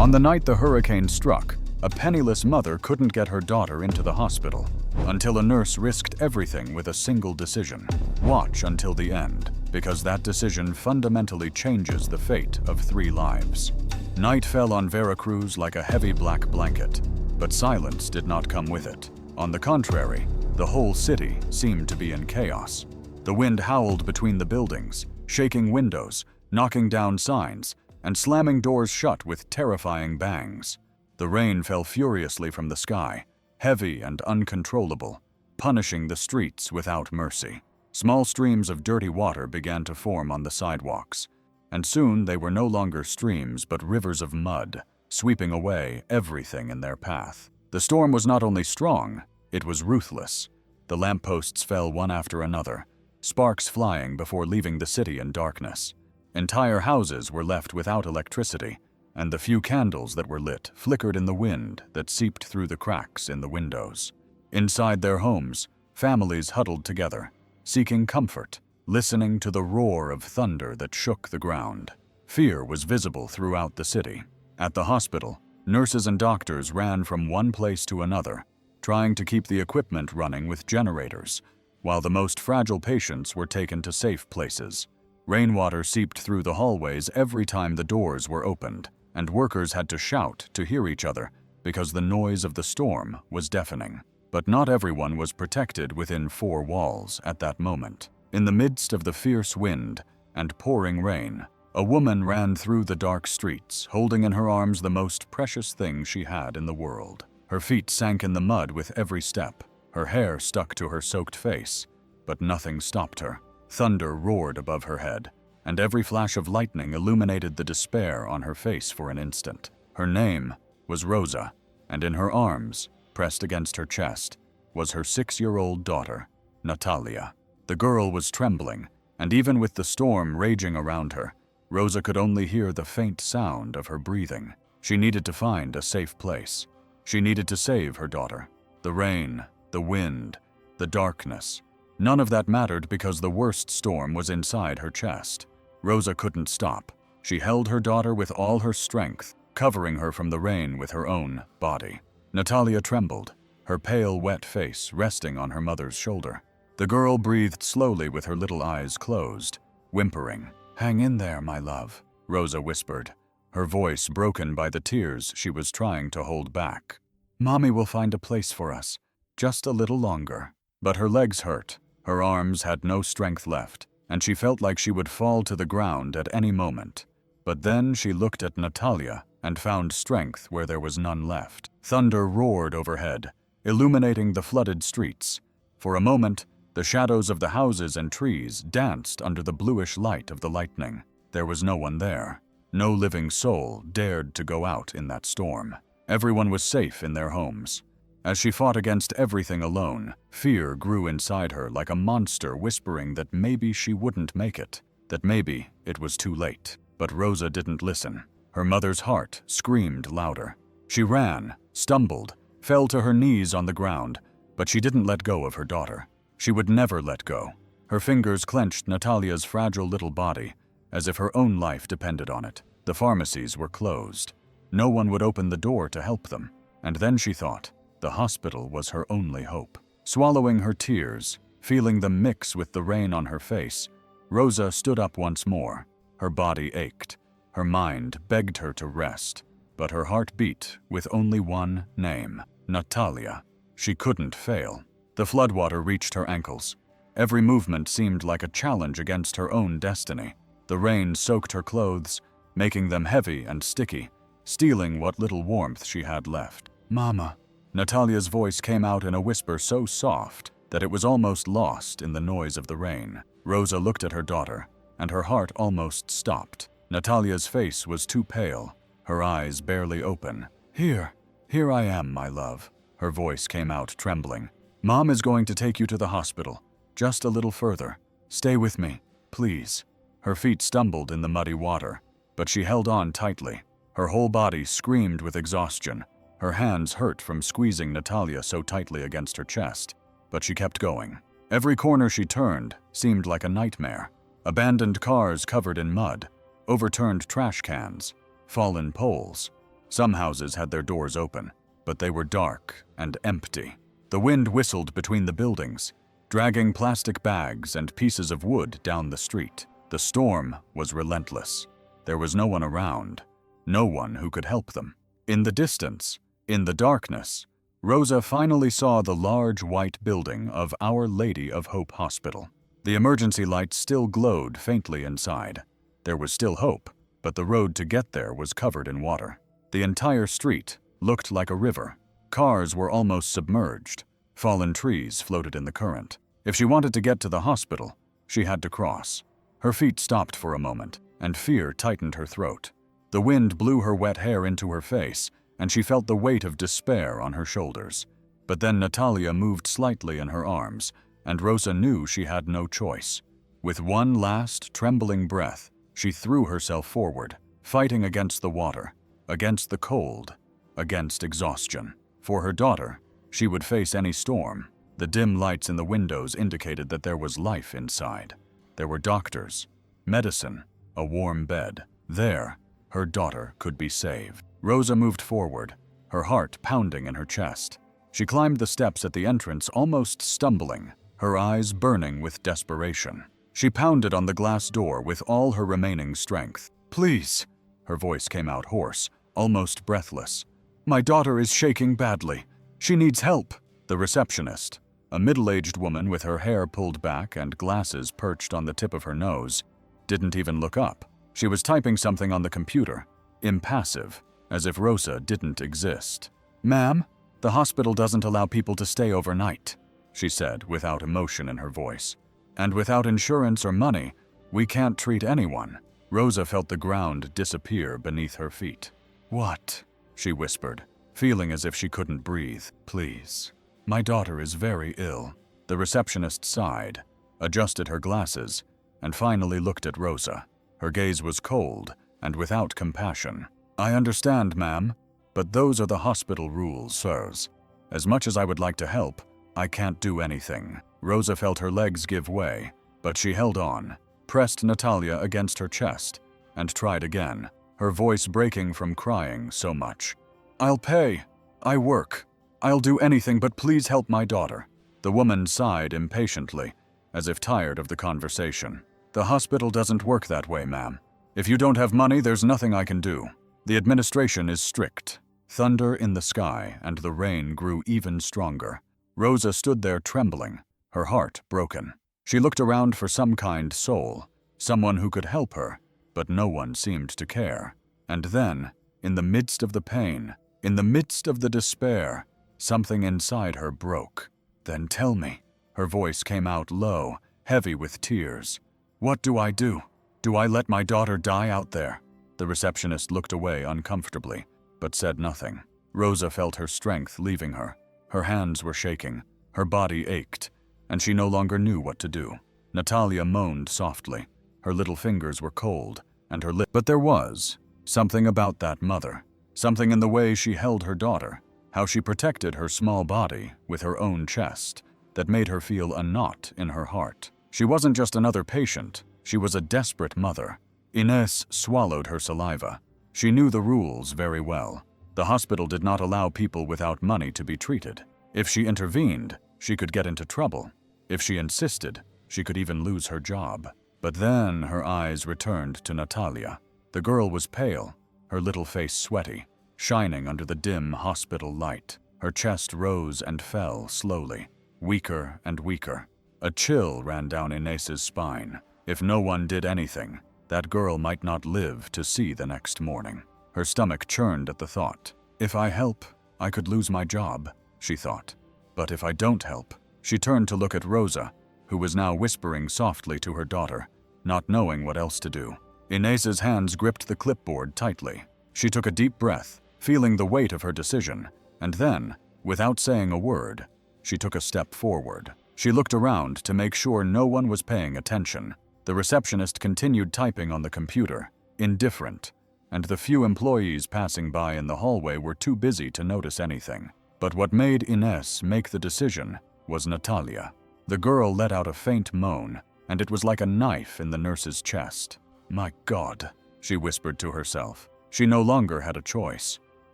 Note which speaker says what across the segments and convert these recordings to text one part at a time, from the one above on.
Speaker 1: On the night the hurricane struck, a penniless mother couldn't get her daughter into the hospital until a nurse risked everything with a single decision. Watch until the end, because that decision fundamentally changes the fate of 3 lives. Night fell on Veracruz like a heavy black blanket, but silence did not come with it. On the contrary, the whole city seemed to be in chaos. The wind howled between the buildings, shaking windows, knocking down signs, and slamming doors shut with terrifying bangs. The rain fell furiously from the sky, heavy and uncontrollable, punishing the streets without mercy. Small streams of dirty water began to form on the sidewalks, and soon they were no longer streams but rivers of mud, sweeping away everything in their path. The storm was not only strong, it was ruthless. The lampposts fell one after another, sparks flying before leaving the city in darkness. Entire houses were left without electricity, and the few candles that were lit flickered in the wind that seeped through the cracks in the windows. Inside their homes, families huddled together, seeking comfort, listening to the roar of thunder that shook the ground. Fear was visible throughout the city. At the hospital, nurses and doctors ran from one place to another, trying to keep the equipment running with generators, while the most fragile patients were taken to safe places. Rainwater seeped through the hallways every time the doors were opened, and workers had to shout to hear each other because the noise of the storm was deafening. But not everyone was protected within 4 walls at that moment. In the midst of the fierce wind and pouring rain, a woman ran through the dark streets, holding in her arms the most precious thing she had in the world. Her feet sank in the mud with every step. Her hair stuck to her soaked face, but nothing stopped her. Thunder roared above her head, and every flash of lightning illuminated the despair on her face for an instant. Her name was Rosa, and in her arms, pressed against her chest, was her 6-year-old daughter, Natalia. The girl was trembling, and even with the storm raging around her, Rosa could only hear the faint sound of her breathing. She needed to find a safe place. She needed to save her daughter. The rain, the wind, the darkness, none of that mattered because the worst storm was inside her chest. Rosa couldn't stop. She held her daughter with all her strength, covering her from the rain with her own body. Natalia trembled, her pale, wet face resting on her mother's shoulder. The girl breathed slowly with her little eyes closed, whimpering. "Hang in there, my love," Rosa whispered, her voice broken by the tears she was trying to hold back. "Mommy will find a place for us, just a little longer." But her legs hurt, her arms had no strength left, and she felt like she would fall to the ground at any moment. But then she looked at Natalia and found strength where there was none left. Thunder roared overhead, illuminating the flooded streets. For a moment, the shadows of the houses and trees danced under the bluish light of the lightning. There was no one there. No living soul dared to go out in that storm. Everyone was safe in their homes. As she fought against everything alone, fear grew inside her like a monster whispering that maybe she wouldn't make it, that maybe it was too late. But Rosa didn't listen. Her mother's heart screamed louder. She ran, stumbled, fell to her knees on the ground, but she didn't let go of her daughter. She would never let go. Her fingers clenched Natalia's fragile little body, as if her own life depended on it. The pharmacies were closed. No one would open the door to help them. And then she thought, the hospital was her only hope. Swallowing her tears, feeling them mix with the rain on her face, Rosa stood up once more. Her body ached. Her mind begged her to rest, but her heart beat with only one name, Natalia. She couldn't fail. The floodwater reached her ankles. Every movement seemed like a challenge against her own destiny. The rain soaked her clothes, making them heavy and sticky, stealing what little warmth she had left. "Mama." Natalia's voice came out in a whisper so soft that it was almost lost in the noise of the rain. Rosa looked at her daughter, and her heart almost stopped. Natalia's face was too pale, her eyes barely open. Here I am, my love." Her voice came out trembling. "Mom is going to take you to the hospital. Just a little further. Stay with me, please." Her feet stumbled in the muddy water, but she held on tightly. Her whole body screamed with exhaustion. Her hands hurt from squeezing Natalia so tightly against her chest, but she kept going. Every corner she turned seemed like a nightmare. Abandoned cars covered in mud, overturned trash cans, fallen poles. Some houses had their doors open, but they were dark and empty. The wind whistled between the buildings, dragging plastic bags and pieces of wood down the street. The storm was relentless. There was no one around, no one who could help them. In the distance, in the darkness, Rosa finally saw the large white building of Our Lady of Hope Hospital. The emergency lights still glowed faintly inside. There was still hope, but the road to get there was covered in water. The entire street looked like a river. Cars were almost submerged. Fallen trees floated in the current. If she wanted to get to the hospital, she had to cross. Her feet stopped for a moment, and fear tightened her throat. The wind blew her wet hair into her face, and she felt the weight of despair on her shoulders. But then Natalia moved slightly in her arms, and Rosa knew she had no choice. With one last, trembling breath, she threw herself forward, fighting against the water, against the cold, against exhaustion. For her daughter, she would face any storm. The dim lights in the windows indicated that there was life inside. There were doctors, medicine, a warm bed. There, her daughter could be saved. Rosa moved forward, her heart pounding in her chest. She climbed the steps at the entrance, almost stumbling, her eyes burning with desperation. She pounded on the glass door with all her remaining strength. "Please," her voice came out hoarse, almost breathless. "My daughter is shaking badly. She needs help." The receptionist, a middle-aged woman with her hair pulled back and glasses perched on the tip of her nose, didn't even look up. She was typing something on the computer, impassive, as if Rosa didn't exist. "Ma'am, the hospital doesn't allow people to stay overnight," she said without emotion in her voice. "And without insurance or money, we can't treat anyone." Rosa felt the ground disappear beneath her feet. "What?" she whispered, feeling as if she couldn't breathe. "Please. My daughter is very ill." The receptionist sighed, adjusted her glasses, and finally looked at Rosa. Her gaze was cold and without compassion. "I understand, ma'am, but those are the hospital rules, sirs. As much as I would like to help, I can't do anything." Rosa felt her legs give way, but she held on, pressed Natalia against her chest, and tried again, her voice breaking from crying so much. "I'll pay. I work. I'll do anything, but please help my daughter." The woman sighed impatiently, as if tired of the conversation. "The hospital doesn't work that way, ma'am. If you don't have money, there's nothing I can do. The administration is strict." Thunder in the sky, and the rain grew even stronger. Rosa stood there trembling, her heart broken. She looked around for some kind soul, someone who could help her, but no one seemed to care. And then, in the midst of the pain, in the midst of the despair, something inside her broke. "Then tell me." Her voice came out low, heavy with tears. "What do I do? Do I let my daughter die out there?" The receptionist looked away uncomfortably, but said nothing. Rosa felt her strength leaving her. Her hands were shaking, her body ached, and she no longer knew what to do. Natalia moaned softly. Her little fingers were cold, and her lips. But there was something about that mother, something in the way she held her daughter, how she protected her small body with her own chest, that made her feel a knot in her heart. She wasn't just another patient, she was a desperate mother. Inés swallowed her saliva. She knew the rules very well. The hospital did not allow people without money to be treated. If she intervened, she could get into trouble. If she insisted, she could even lose her job. But then her eyes returned to Natalia. The girl was pale, her little face sweaty, shining under the dim hospital light. Her chest rose and fell slowly, weaker and weaker. A chill ran down Inés's spine. If no one did anything, that girl might not live to see the next morning. Her stomach churned at the thought. "If I help, I could lose my job," she thought. "But if I don't help..." She turned to look at Rosa, who was now whispering softly to her daughter, not knowing what else to do. Inés's hands gripped the clipboard tightly. She took a deep breath, feeling the weight of her decision, and then, without saying a word, she took a step forward. She looked around to make sure no one was paying attention. The receptionist continued typing on the computer, indifferent, and the few employees passing by in the hallway were too busy to notice anything. But what made Inés make the decision was Natalia. The girl let out a faint moan, and it was like a knife in the nurse's chest. "My God," she whispered to herself. She no longer had a choice.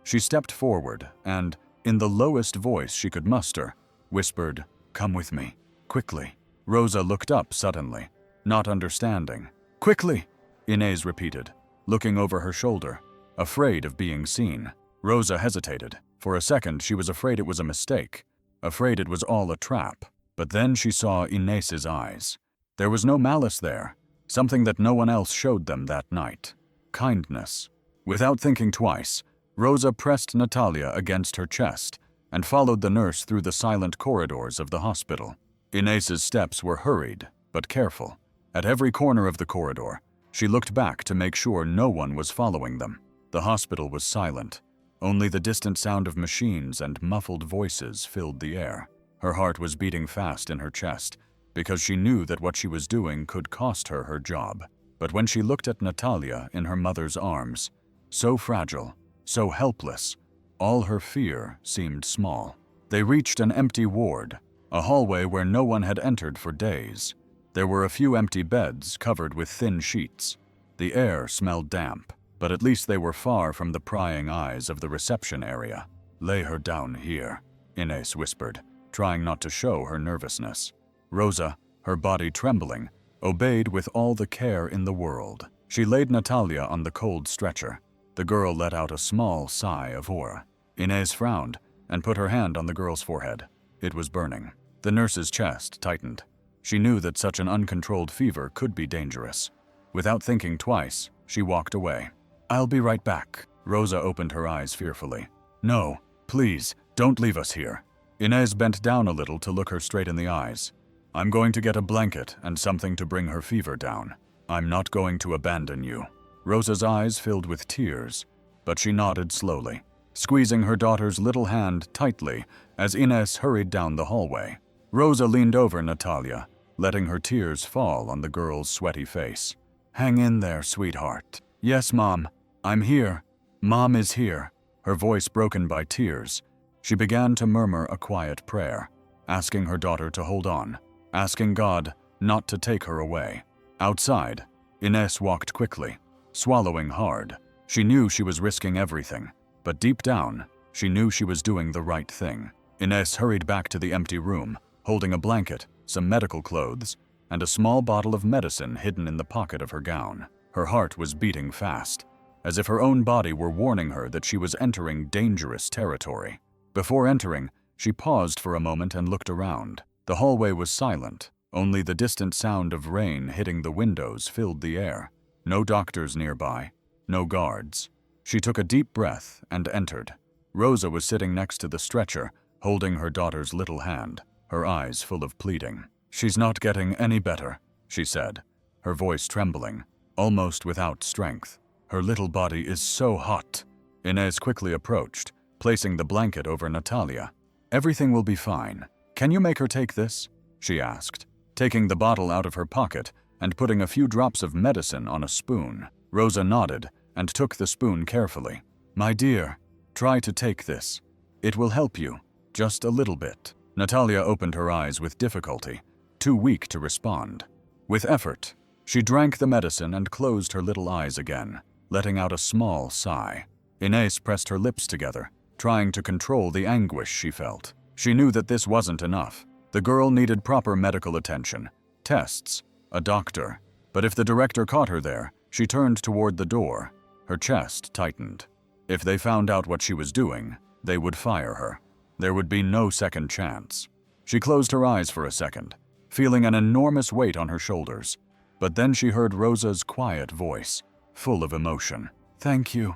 Speaker 1: She stepped forward and, in the lowest voice she could muster, whispered, "Come with me, quickly." Rosa looked up suddenly, not understanding. "Quickly," Inez repeated, looking over her shoulder, afraid of being seen. Rosa hesitated. For a second she was afraid it was a mistake, afraid it was all a trap. But then she saw Inez's eyes. There was no malice there, something that no one else showed them that night. Kindness. Without thinking twice, Rosa pressed Natalia against her chest and followed the nurse through the silent corridors of the hospital. Inez's steps were hurried, but careful. At every corner of the corridor, she looked back to make sure no one was following them. The hospital was silent. Only the distant sound of machines and muffled voices filled the air. Her heart was beating fast in her chest, because she knew that what she was doing could cost her her job. But when she looked at Natalia in her mother's arms, so fragile, so helpless, all her fear seemed small. They reached an empty ward, a hallway where no one had entered for days. There were a few empty beds covered with thin sheets. The air smelled damp, but at least they were far from the prying eyes of the reception area. "Lay her down here," Inez whispered, trying not to show her nervousness. Rosa, her body trembling, obeyed with all the care in the world. She laid Natalia on the cold stretcher. The girl let out a small sigh of horror. Inez frowned and put her hand on the girl's forehead. It was burning. The nurse's chest tightened. She knew that such an uncontrolled fever could be dangerous. Without thinking twice, she walked away. "I'll be right back." Rosa opened her eyes fearfully. "No, please, don't leave us here." Inez bent down a little to look her straight in the eyes. "I'm going to get a blanket and something to bring her fever down. I'm not going to abandon you." Rosa's eyes filled with tears, but she nodded slowly, squeezing her daughter's little hand tightly as Inez hurried down the hallway. Rosa leaned over Natalia, letting her tears fall on the girl's sweaty face. "Hang in there, sweetheart." "Yes, Mom. I'm here. Mom is here." Her voice broken by tears, she began to murmur a quiet prayer, asking her daughter to hold on, asking God not to take her away. Outside, Inez walked quickly, swallowing hard. She knew she was risking everything, but deep down, she knew she was doing the right thing. Inez hurried back to the empty room, holding a blanket, some medical clothes, and a small bottle of medicine hidden in the pocket of her gown. Her heart was beating fast, as if her own body were warning her that she was entering dangerous territory. Before entering, she paused for a moment and looked around. The hallway was silent. Only the distant sound of rain hitting the windows filled the air. No doctors nearby, no guards. She took a deep breath and entered. Rosa was sitting next to the stretcher, holding her daughter's little hand, her eyes full of pleading. "She's not getting any better," she said, her voice trembling, almost without strength. "Her little body is so hot." Inez quickly approached, placing the blanket over Natalia. "Everything will be fine. Can you make her take this?" she asked, taking the bottle out of her pocket and putting a few drops of medicine on a spoon. Rosa nodded and took the spoon carefully. "My dear, try to take this. It will help you, just a little bit." Natalia opened her eyes with difficulty, too weak to respond. With effort, she drank the medicine and closed her little eyes again, letting out a small sigh. Inez pressed her lips together, trying to control the anguish she felt. She knew that this wasn't enough. The girl needed proper medical attention, tests, a doctor. But if the director caught her there, she turned toward the door. Her chest tightened. If they found out what she was doing, they would fire her. There would be no second chance. She closed her eyes for a second, feeling an enormous weight on her shoulders. But then she heard Rosa's quiet voice, full of emotion. Thank you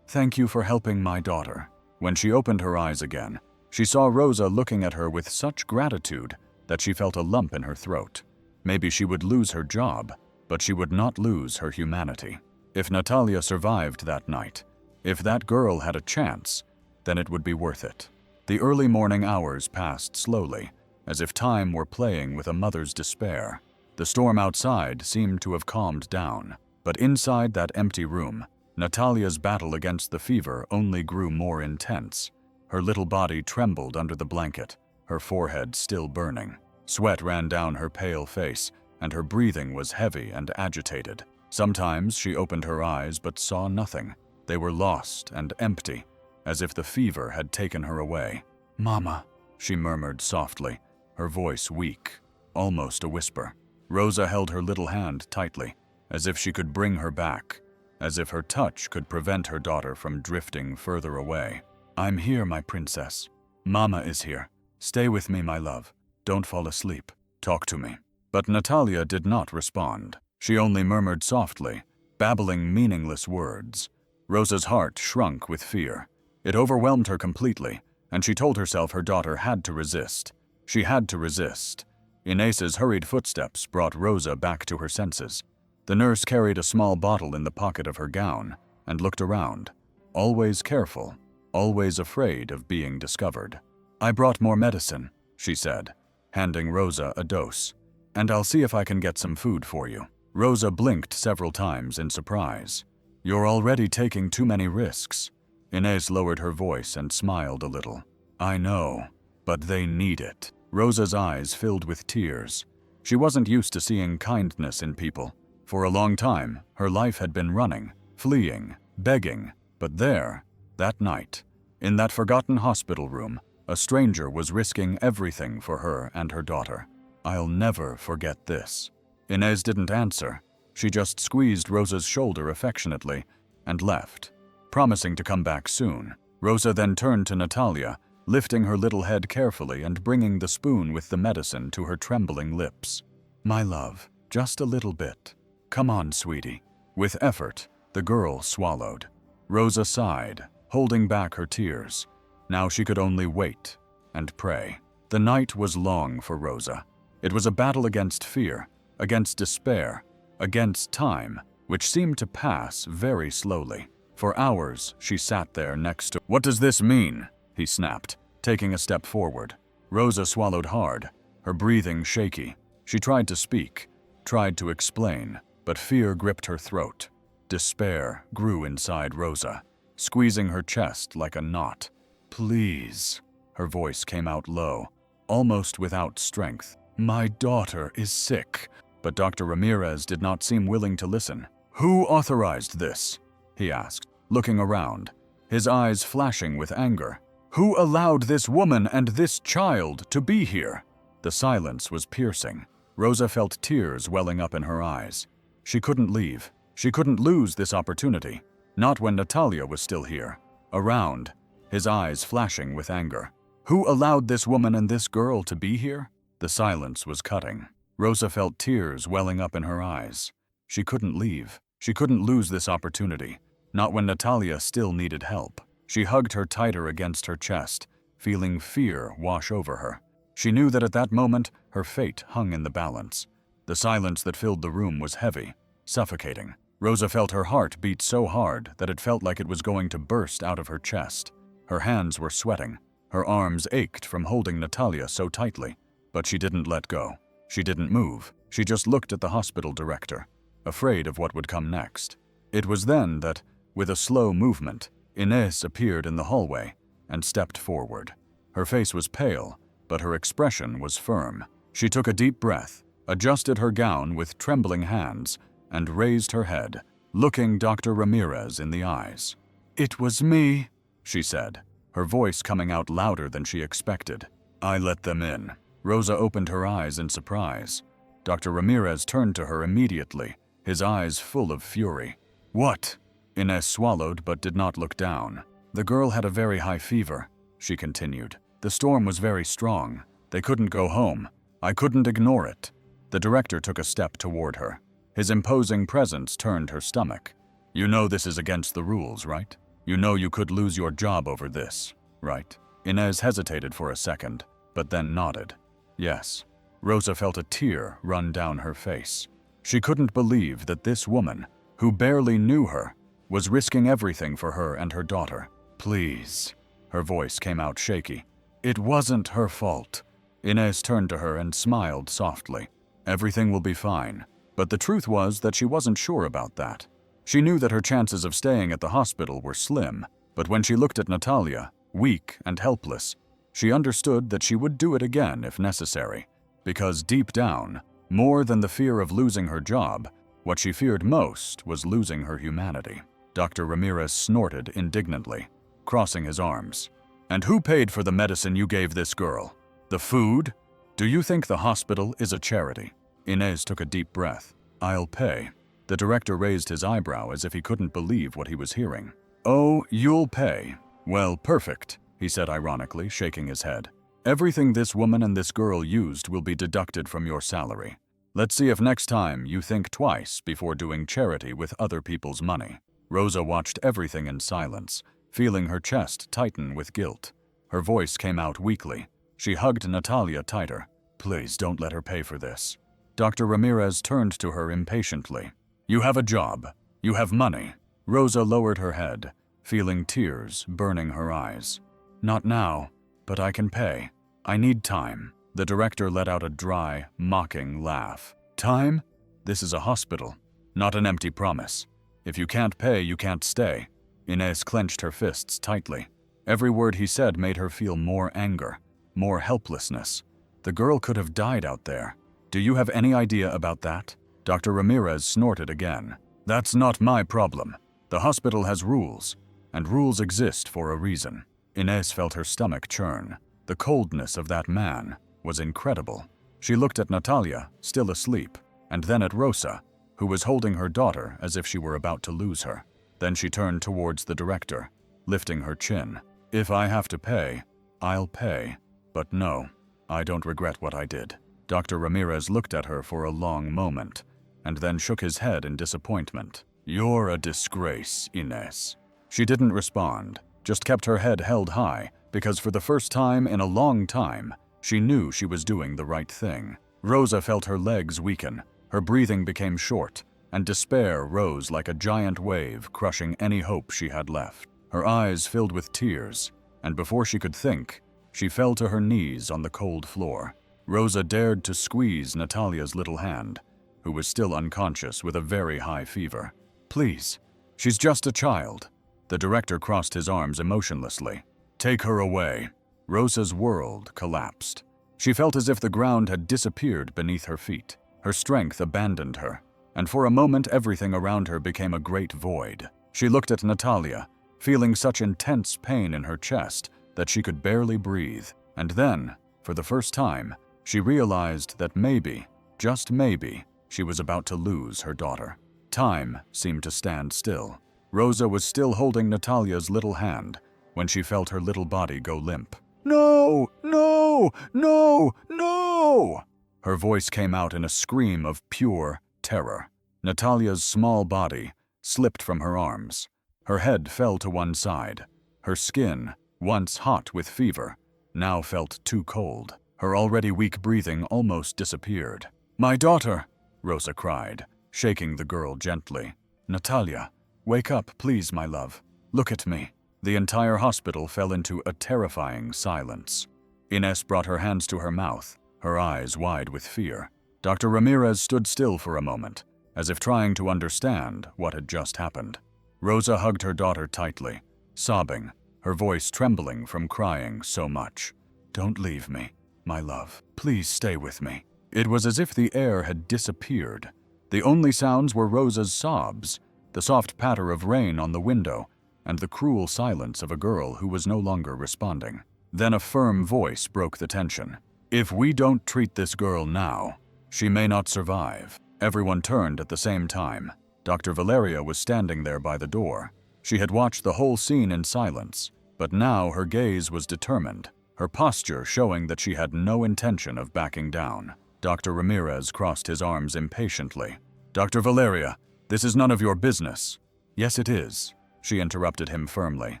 Speaker 1: for helping my daughter." When she opened her eyes again, she saw Rosa looking at her with such gratitude that she felt a lump in her throat. Maybe she would lose her job, but she would not lose her humanity. If Natalia survived that night, if that girl had a chance, then it would be worth it. The early morning hours passed slowly, as if time were playing with a mother's despair. The storm outside seemed to have calmed down, but inside that empty room, Natalia's battle against the fever only grew more intense. Her little body trembled under the blanket, her forehead still burning. Sweat ran down her pale face, and her breathing was heavy and agitated. Sometimes she opened her eyes but saw nothing. They were lost and empty. as if the fever had taken her away. "Mama," she murmured softly, her voice weak, almost a whisper. Rosa held her little hand tightly, as if she could bring her back, as if her touch could prevent her daughter from drifting further away. "I'm here, my princess. Mama is here. Stay with me, my love. Don't fall asleep. Talk to me." But Natalia did not respond. She only murmured softly, babbling meaningless words. Rosa's heart shrunk with fear. It overwhelmed her completely, and she told herself her daughter had to resist. She had to resist. Inés's hurried footsteps brought Rosa back to her senses. The nurse carried a small bottle in the pocket of her gown and looked around, always careful, always afraid of being discovered. "I brought more medicine," she said, handing Rosa a dose, "and I'll see if I can get some food for you." Rosa blinked several times in surprise. "You're already taking too many risks." Inés lowered her voice and smiled a little. "I know, but they need it." Rosa's eyes filled with tears. She wasn't used to seeing kindness in people. For a long time, her life had been running, fleeing, begging. But there, that night, in that forgotten hospital room, a stranger was risking everything for her and her daughter. "I'll never forget this." Inés didn't answer. She just squeezed Rosa's shoulder affectionately and left, promising to come back soon. Rosa then turned to Natalia, lifting her little head carefully and bringing the spoon with the medicine to her trembling lips. "My love, just a little bit. Come on, sweetie." With effort, the girl swallowed. Rosa sighed, holding back her tears. Now she could only wait and pray. The night was long for Rosa. It was a battle against fear, against despair, against time, which seemed to pass very slowly. For hours, she sat there next to— "What does this mean?" he snapped, taking a step forward. Rosa swallowed hard, her breathing shaky. She tried to speak, tried to explain, but fear gripped her throat. Despair grew inside Rosa, squeezing her chest like a knot. "Please," her voice came out low, almost without strength. "My daughter is sick." But Dr. Ramirez did not seem willing to listen. "Who authorized this?" he asked, looking around, his eyes flashing with anger. "Who allowed this woman and this child to be here?" The silence was piercing. Rosa felt tears welling up in her eyes. She couldn't leave. She couldn't lose this opportunity. Not when Natalia was still here, around, his eyes flashing with anger. Who allowed this woman and this girl to be here? The silence was cutting. Rosa felt tears welling up in her eyes. She couldn't leave. She couldn't lose this opportunity. Not when Natalia still needed help. She hugged her tighter against her chest, feeling fear wash over her. She knew that at that moment, her fate hung in the balance. The silence that filled the room was heavy, suffocating. Rosa felt her heart beat so hard that it felt like it was going to burst out of her chest. Her hands were sweating. Her arms ached from holding Natalia so tightly. But she didn't let go. She didn't move. She just looked at the hospital director, afraid of what would come next. It was then that, with a slow movement, Inés appeared in the hallway and stepped forward. Her face was pale, but her expression was firm. She took a deep breath, adjusted her gown with trembling hands, and raised her head, looking Dr. Ramirez in the eyes. "It was me," she said, her voice coming out louder than she expected. "I let them in." Rosa opened her eyes in surprise. Dr. Ramirez turned to her immediately, his eyes full of fury. "What?" Inés swallowed but did not look down. "The girl had a very high fever," she continued. "The storm was very strong. They couldn't go home. I couldn't ignore it." The director took a step toward her. His imposing presence turned her stomach. "You know this is against the rules, right? You know you could lose your job over this, right?" Inés hesitated for a second, but then nodded. "Yes." Rosa felt a tear run down her face. She couldn't believe that this woman, who barely knew her, was risking everything for her and her daughter. "Please." Her voice came out shaky. "It wasn't her fault." Inés turned to her and smiled softly. "Everything will be fine." But the truth was that she wasn't sure about that. She knew that her chances of staying at the hospital were slim, but when she looked at Natalia, weak and helpless, she understood that she would do it again if necessary. Because deep down, more than the fear of losing her job, what she feared most was losing her humanity. Dr. Ramirez snorted indignantly. crossing his arms. "And who paid for the medicine you gave this girl? The food? Do you think the hospital is a charity?" Inez took a deep breath. "I'll pay." The director raised his eyebrow as if he couldn't believe what he was hearing. "Oh, you'll pay. Well, perfect," he said ironically, shaking his head. "Everything this woman and this girl used will be deducted from your salary. Let's see if next time you think twice before doing charity with other people's money." Rosa watched everything in silence, feeling her chest tighten with guilt. Her voice came out weakly. She hugged Natalia tighter. "Please don't let her pay for this." Dr. Ramirez turned to her impatiently. "You have a job. You have money." Rosa lowered her head, feeling tears burning her eyes. "Not now, but I can pay. I need time." The director let out a dry, mocking laugh. "Time? This is a hospital, not an empty promise. If you can't pay, you can't stay." Inez clenched her fists tightly. Every word he said made her feel more anger, more helplessness. The girl could have died out there. "Do you have any idea about that?" Dr. Ramirez snorted again. "That's not my problem. The hospital has rules, and rules exist for a reason." Inez felt her stomach churn. The coldness of that man was incredible. She looked at Natalia, still asleep, and then at Rosa, who was holding her daughter as if she were about to lose her. Then she turned towards the director, lifting her chin. "If I have to pay, I'll pay. But no, I don't regret what I did." Dr. Ramirez looked at her for a long moment, and then shook his head in disappointment. "You're a disgrace, Inez." She didn't respond, just kept her head held high, because for the first time in a long time, she knew she was doing the right thing. Rosa felt her legs weaken, her breathing became short, and despair rose like a giant wave, crushing any hope she had left. Her eyes filled with tears, and before she could think, she fell to her knees on the cold floor. Rosa dared to squeeze Natalia's little hand, who was still unconscious with a very high fever. "Please, she's just a child." The director crossed his arms emotionlessly. "Take her away." Rosa's world collapsed. She felt as if the ground had disappeared beneath her feet. Her strength abandoned her, and for a moment everything around her became a great void. She looked at Natalia, feeling such intense pain in her chest that she could barely breathe. And then, for the first time, she realized that maybe, just maybe, she was about to lose her daughter. Time seemed to stand still. Rosa was still holding Natalia's little hand when she felt her little body go limp. "No! No! No! No!" Her voice came out in a scream of pure terror. Natalia's small body slipped from her arms. Her head fell to one side. Her skin, once hot with fever, now felt too cold. Her already weak breathing almost disappeared. "My daughter!" Rosa cried, shaking the girl gently. "Natalia, wake up, please, my love. Look at me." The entire hospital fell into a terrifying silence. Inez brought her hands to her mouth, her eyes wide with fear. Dr. Ramirez stood still for a moment, as if trying to understand what had just happened. Rosa hugged her daughter tightly, sobbing, her voice trembling from crying so much. "Don't leave me, my love. Please stay with me." It was as if the air had disappeared. The only sounds were Rosa's sobs, the soft patter of rain on the window, and the cruel silence of a girl who was no longer responding. Then a firm voice broke the tension. "If we don't treat this girl now, she may not survive." Everyone turned at the same time. Dr. Valeria was standing there by the door. She had watched the whole scene in silence, but now her gaze was determined, her posture showing that she had no intention of backing down. Dr. Ramirez crossed his arms impatiently. "Dr. Valeria, this is none of your business." "Yes, it is," she interrupted him firmly.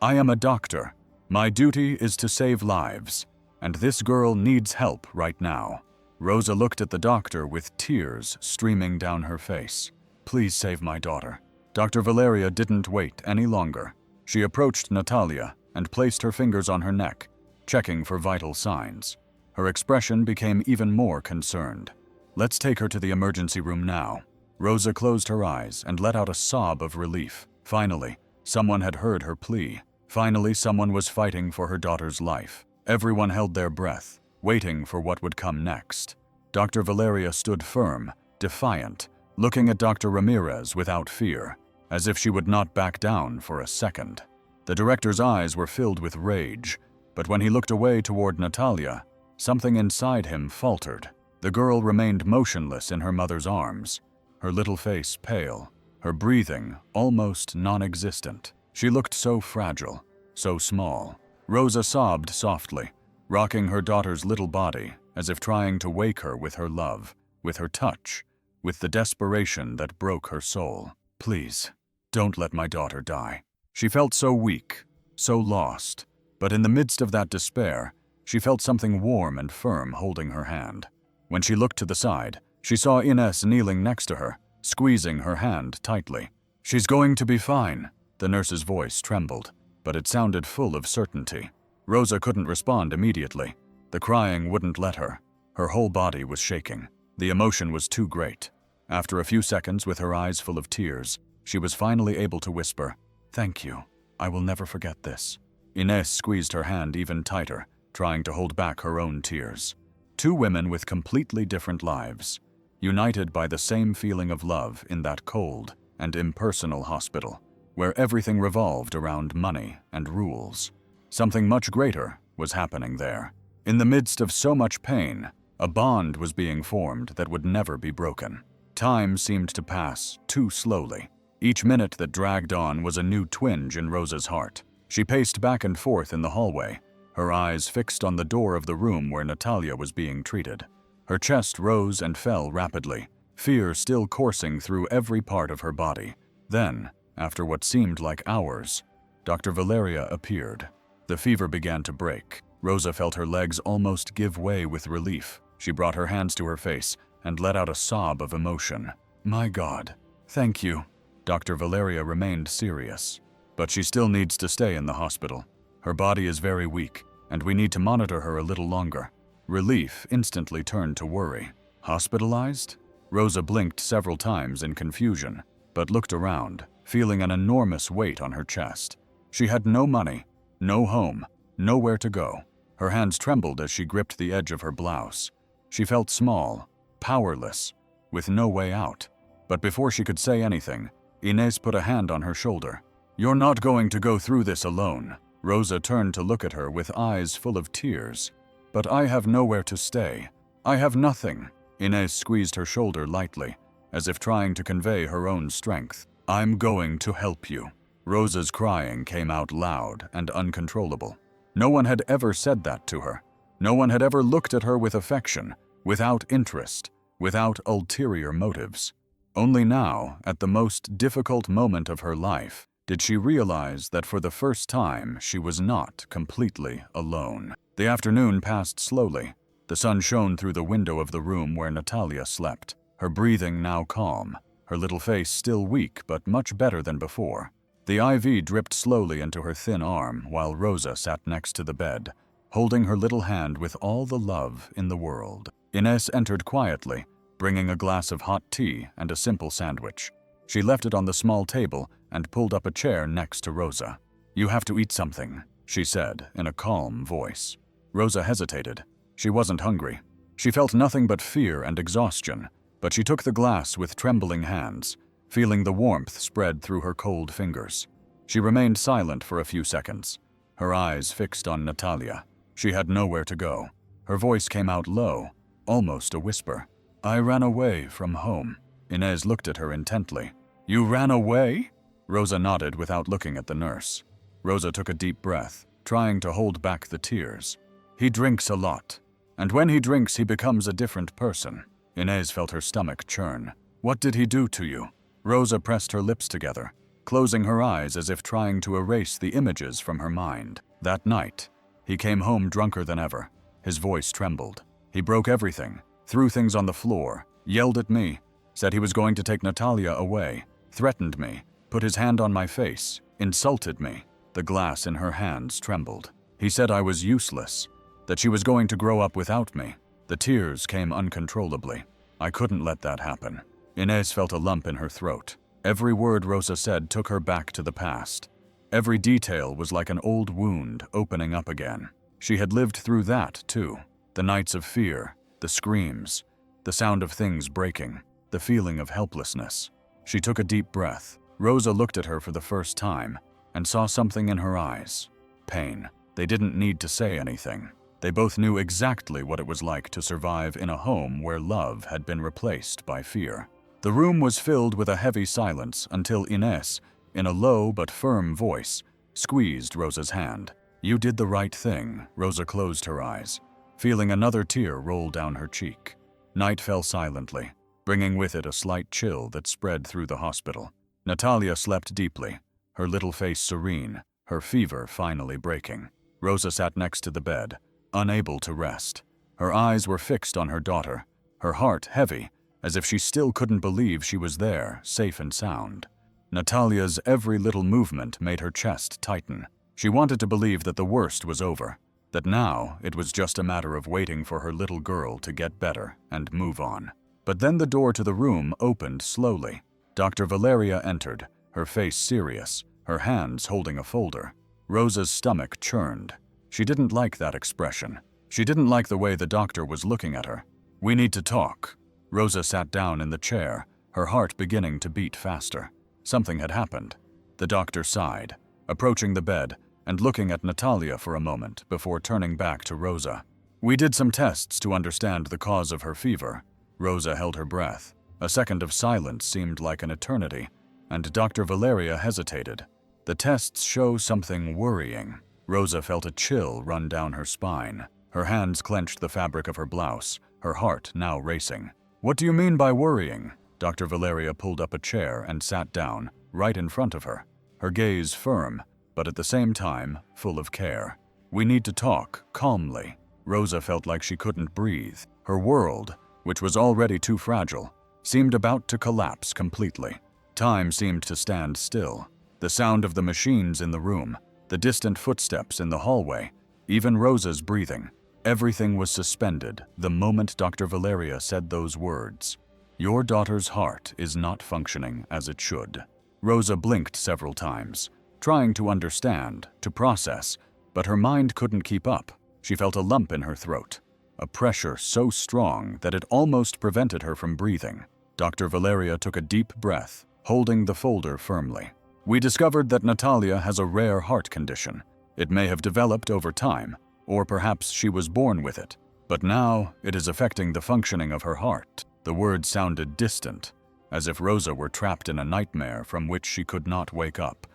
Speaker 1: "I am a doctor. My duty is to save lives, and this girl needs help right now." Rosa looked at the doctor with tears streaming down her face. "Please save my daughter." Dr. Valeria didn't wait any longer. She approached Natalia and placed her fingers on her neck, checking for vital signs. Her expression became even more concerned. "Let's take her to the emergency room now." Rosa closed her eyes and let out a sob of relief. Finally, someone had heard her plea. Finally, someone was fighting for her daughter's life. Everyone held their breath, waiting for what would come next. Dr. Valeria stood firm, defiant, looking at Dr. Ramirez without fear, as if she would not back down for a second. The director's eyes were filled with rage, but when he looked away toward Natalia, something inside him faltered. The girl remained motionless in her mother's arms, her little face pale, her breathing almost non-existent. She looked so fragile, so small. Rosa sobbed softly, rocking her daughter's little body as if trying to wake her with her love, with her touch, with the desperation that broke her soul. Please, don't let my daughter die. She felt so weak, so lost, but in the midst of that despair, she felt something warm and firm holding her hand. When she looked to the side, she saw Ines kneeling next to her, squeezing her hand tightly. She's going to be fine. The nurse's voice trembled, but it sounded full of certainty. Rosa couldn't respond immediately. The crying wouldn't let her. Her whole body was shaking. The emotion was too great. After a few seconds, with her eyes full of tears, she was finally able to whisper, "Thank you. I will never forget this." Ines squeezed her hand even tighter, trying to hold back her own tears. Two women with completely different lives, united by the same feeling of love in that cold and impersonal hospital, where everything revolved around money and rules. Something much greater was happening there. In the midst of so much pain, a bond was being formed that would never be broken. Time seemed to pass too slowly. Each minute that dragged on was a new twinge in Rosa's heart. She paced back and forth in the hallway, her eyes fixed on the door of the room where Natalia was being treated. Her chest rose and fell rapidly, fear still coursing through every part of her body. Then, after what seemed like hours, Dr. Valeria appeared. The fever began to break. Rosa felt her legs almost give way with relief. She brought her hands to her face and let out a sob of emotion. "My God, thank you." Dr. Valeria remained serious, but she still needs to stay in the hospital. Her body is very weak, and we need to monitor her a little longer. Relief instantly turned to worry. Hospitalized? Rosa blinked several times in confusion, but looked around, feeling an enormous weight on her chest. She had no money, no home, nowhere to go. Her hands trembled as she gripped the edge of her blouse. She felt small, powerless, with no way out. But before she could say anything, Ines put a hand on her shoulder. "You're not going to go through this alone." Rosa turned to look at her with eyes full of tears. "But I have nowhere to stay. I have nothing." Ines squeezed her shoulder lightly, as if trying to convey her own strength. "I'm going to help you." Rosa's crying came out loud and uncontrollable. No one had ever said that to her. No one had ever looked at her with affection, without interest, without ulterior motives. Only now, at the most difficult moment of her life, did she realize that for the first time she was not completely alone. The afternoon passed slowly. The sun shone through the window of the room where Natalia slept, her breathing now calm, her little face still weak but much better than before. The IV dripped slowly into her thin arm while Rosa sat next to the bed, holding her little hand with all the love in the world. Ines entered quietly, bringing a glass of hot tea and a simple sandwich. She left it on the small table and pulled up a chair next to Rosa. "You have to eat something," she said in a calm voice. Rosa hesitated. She wasn't hungry. She felt nothing but fear and exhaustion, but she took the glass with trembling hands, feeling the warmth spread through her cold fingers. She remained silent for a few seconds, her eyes fixed on Natalia. She had nowhere to go. Her voice came out low, almost a whisper. "I ran away from home." Ines looked at her intently. "You ran away?" Rosa nodded without looking at the nurse. Rosa took a deep breath, trying to hold back the tears. "He drinks a lot, and when he drinks he becomes a different person." Ines felt her stomach churn. "What did he do to you?" Rosa pressed her lips together, closing her eyes as if trying to erase the images from her mind. "That night, he came home drunker than ever." His voice trembled. "He broke everything, threw things on the floor, yelled at me, said he was going to take Natalia away, threatened me, put his hand on my face, insulted me." The glass in her hands trembled. "He said I was useless, that she was going to grow up without me." The tears came uncontrollably. "I couldn't let that happen." Ines felt a lump in her throat. Every word Rosa said took her back to the past. Every detail was like an old wound opening up again. She had lived through that, too. The nights of fear, the screams, the sound of things breaking, the feeling of helplessness. She took a deep breath. Rosa looked at her for the first time, and saw something in her eyes. Pain. They didn't need to say anything. They both knew exactly what it was like to survive in a home where love had been replaced by fear. The room was filled with a heavy silence until Inés, in a low but firm voice, squeezed Rosa's hand. "You did the right thing." Rosa closed her eyes, feeling another tear roll down her cheek. Night fell silently, bringing with it a slight chill that spread through the hospital. Natalia slept deeply, her little face serene, her fever finally breaking. Rosa sat next to the bed, unable to rest. Her eyes were fixed on her daughter, her heart heavy, as if she still couldn't believe she was there, safe and sound. Natalia's every little movement made her chest tighten. She wanted to believe that the worst was over, that now it was just a matter of waiting for her little girl to get better and move on. But then the door to the room opened slowly. Dr. Valeria entered, her face serious, her hands holding a folder. Rosa's stomach churned. She didn't like that expression. She didn't like the way the doctor was looking at her. "We need to talk." Rosa sat down in the chair, her heart beginning to beat faster. Something had happened. The doctor sighed, approaching the bed and looking at Natalia for a moment before turning back to Rosa. "We did some tests to understand the cause of her fever." Rosa held her breath. A second of silence seemed like an eternity, and Dr. Valeria hesitated. "The tests show something worrying." Rosa felt a chill run down her spine. Her hands clenched the fabric of her blouse, her heart now racing. "What do you mean by worrying?" Dr. Valeria pulled up a chair and sat down, right in front of her, her gaze firm, but at the same time, full of care. "We need to talk, calmly." Rosa felt like she couldn't breathe. Her world, which was already too fragile, seemed about to collapse completely. Time seemed to stand still. The sound of the machines in the room, the distant footsteps in the hallway, even Rosa's breathing, everything was suspended the moment Dr. Valeria said those words. "Your daughter's heart is not functioning as it should." Rosa blinked several times, trying to understand, to process, but her mind couldn't keep up. She felt a lump in her throat, a pressure so strong that it almost prevented her from breathing. Dr. Valeria took a deep breath, holding the folder firmly. "We discovered that Natalia has a rare heart condition. It may have developed over time, or perhaps she was born with it, but now it is affecting the functioning of her heart." The words sounded distant, as if Rosa were trapped in a nightmare from which she could not wake up.